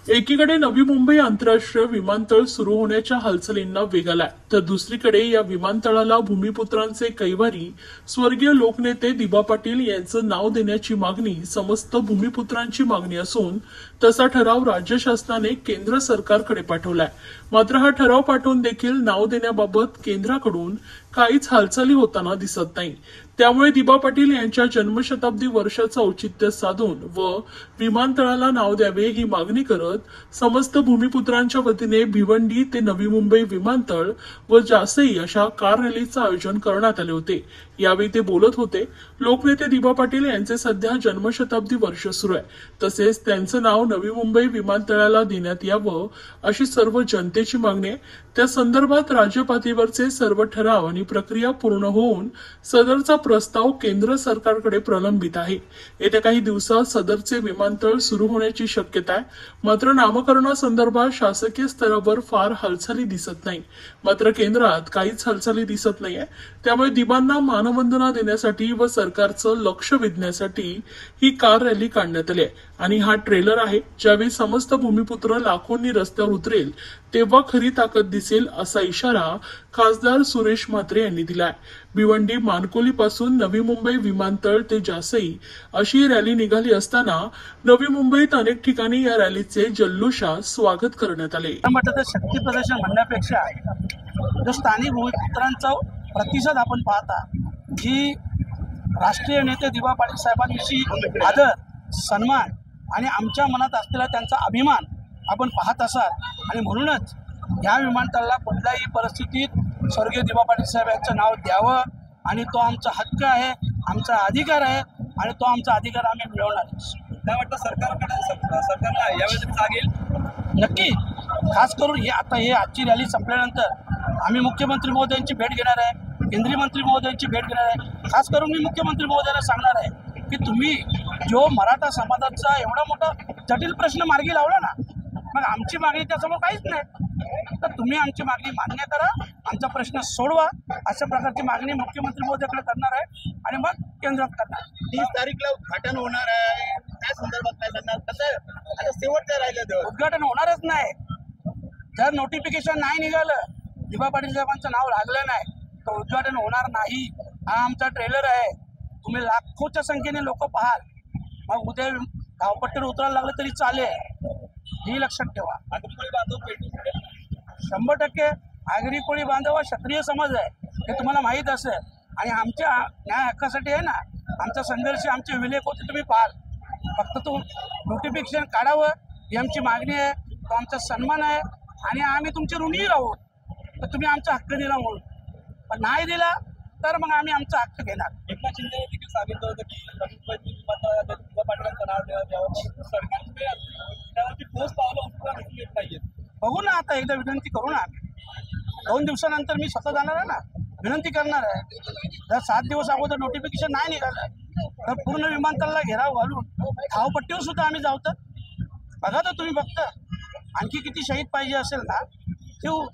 एकीकडे नवी मुंबई आंतरराष्ट्रीय विमानतळ सुरू होण्याच्या हालचालींना वेग आलाय, तर दुसरीकडे या विमानतळाला भूमिपुत्रांचे कैवारी स्वर्गीय लोकनेते दिबा पाटील यांचं नाव देण्याची मागणी समस्त भूमिपुत्रांची मागणी असून तसा ठराव राज्य शासनाने केंद्र सरकारकडे पाठवलाय। मात्र हा ठराव पाठवून देखील नाव देण्याबाबत केंद्राकडून काहीच हालचाली होताना दिसत नाही। त्यामुळे दिबा पाटील यांच्या जन्मशताब्दी वर्षाचं औचित्य साधून व विमानतळाला नाव द्यावे ही मागणी करत समस्त भूमिपुत्रांच्या वतीने भिवंडी ते नवी मुंबई विमानतळ व जासई अशा कार रॅलीचं आयोजन करण्यात आले होते। यावेळी ते बोलत होते। लोकनेते दिबा पाटील यांचे सध्या जन्मशताब्दी वर्ष सुरू आहे, तसेच त्यांचं नाव नवी मुंबई विमानतळाला देण्यात यावं अशी सर्व जनतेची मागणी आहे। त्या संदर्भात राज्य पातळीवरचे सर्व ठराव आणि प्रक्रिया पूर्ण होऊन सदरचा प्रस्ताव केंद्र सरकारकडे प्रलंबित आहे। येत्या काही दिवसात सदरचे विमानतळ सुरू होण्याची शक्यता आहे। मात्र नामकरणासंदर्भात शासकीय स्तरावर फार हालचाली दिसत नाही। मात्र केंद्रात काहीच हालचाली दिसत नाहीये। त्यामुळे दिबांना मानवंदना देण्यासाठी व सरकारचं लक्ष वेधण्यासाठी ही कार रॅली काढण्यात आली आहे आणि हा ट्रेलर आहे। ज्यावेळी समस्त भूमिपुत्र लाखोंनी रस्त्यावर उतरेल तेव्हा खरी ताकद दिसेल असा इशारा खासदार सुरेश म्हात्रे यांनी दिलाय। भिवंडी मानकोली पासून नवी मुंबई विमानतळ ते जासई अशी रॅली निघाली असताना नवी मुंबईत अनेक ठिकाणी या रॅलीचे जल्लोषात स्वागत करण्यात आले। शक्ती प्रदर्शन म्हणण्यापेक्षा जो स्थानिक भूमिपुत्रांचा प्रतिसाद आपण पाहता, जी राष्ट्रीय नेते दिबा पाटील साहेबांविषयी आदर सन्मान आणि आमच्या मनात असलेला त्यांचा अभिमान आपण पाहत असाल आणि म्हणूनच या विमानतळाला कुठल्याही परिस्थितीत स्वर्गीय दिबा पाटील साहेब यांचं नाव द्यावं आणि तो आमचा हक्क आहे, आमचा अधिकार आहे आणि तो आमचा अधिकार आम्ही मिळवणार। काय वाटतं सरकारला यावेळी जागेल? नक्की, खास करून हे आजची रॅली संपल्यानंतर आम्ही मुख्यमंत्री महोदयांची भेट घेणार आहे, केंद्रीय मंत्री महोदयांची भेट घेणार आहे। खास करून मी मुख्यमंत्री महोदयांना सांगणार आहे की तुम्ही जो मराठा समाजाचा एवढा मोठा जटिल प्रश्न मार्गी लावला ना, मग आमची मागणी त्यासमोर काहीच नाही, तर तुम्ही आमची मागणी मान्य करा, आमचा प्रश्न सोडवा, अशा प्रकारची मागणी मुख्यमंत्री महोदयाकडे करणार आहे आणि मग केंद्रात करणार। 30 तारीखला उद्घाटन होणार आहे, त्या संदर्भात काय सांगणार? कसं आता शेवटचं राहिलं उद्घाटन होणारच नाही। जर नोटिफिकेशन नाही निघालं, दिबा पाटील साहेबांचं नाव लागलं नाही, तर उद्घाटन होणार नाही। हा आमचा ट्रेलर आहे, तुम्ही लाखोच्या संख्येने लोक पाहाल, मग उद्या धावपट्टीवर उतरायला लागलं तरी चालेल, ही लक्षात ठेवा। 100% आगरी कोळी बांधव हा क्षत्रिय समाज आहे, हे तुम्हाला माहीत असेल आणि आमच्या न्याय हक्कासाठी आहे ना आमचा संघर्ष, आमचे विलेख होते, तुम्ही पाहाल। फक्त तो नोटिफिकेशन काढावं ही आमची मागणी आहे, तो आमचा सन्मान आहे आणि आम्ही तुमचे ऋणी राहू, तर तुम्ही आमचा हक्क दिला म्हणून, पण नाही दिला तर मग आम्ही आमचा हक्क घेणार। एकनाथ शिंदे देखील सांगितलं होतं की दिबा पाटलांचं नाव द्यावं, सरकारची ठोस पावलं उचलून येत नाहीये। बघू ना, आता एकदा विनंती करू ना, 2 दिवसानंतर मी स्वतः जाणार आहे ना, विनंती करणार आहे। जर 7 दिवस अगोदर नोटिफिकेशन नाही निघालं तर पूर्ण विमानतळाला घेराव घालून धावपट्टीवर सुद्धा आम्ही जाऊ। तर बघा, तर तुम्ही फक्त आणखी किती शहीद पाहिजे असेल ना, ठेवू।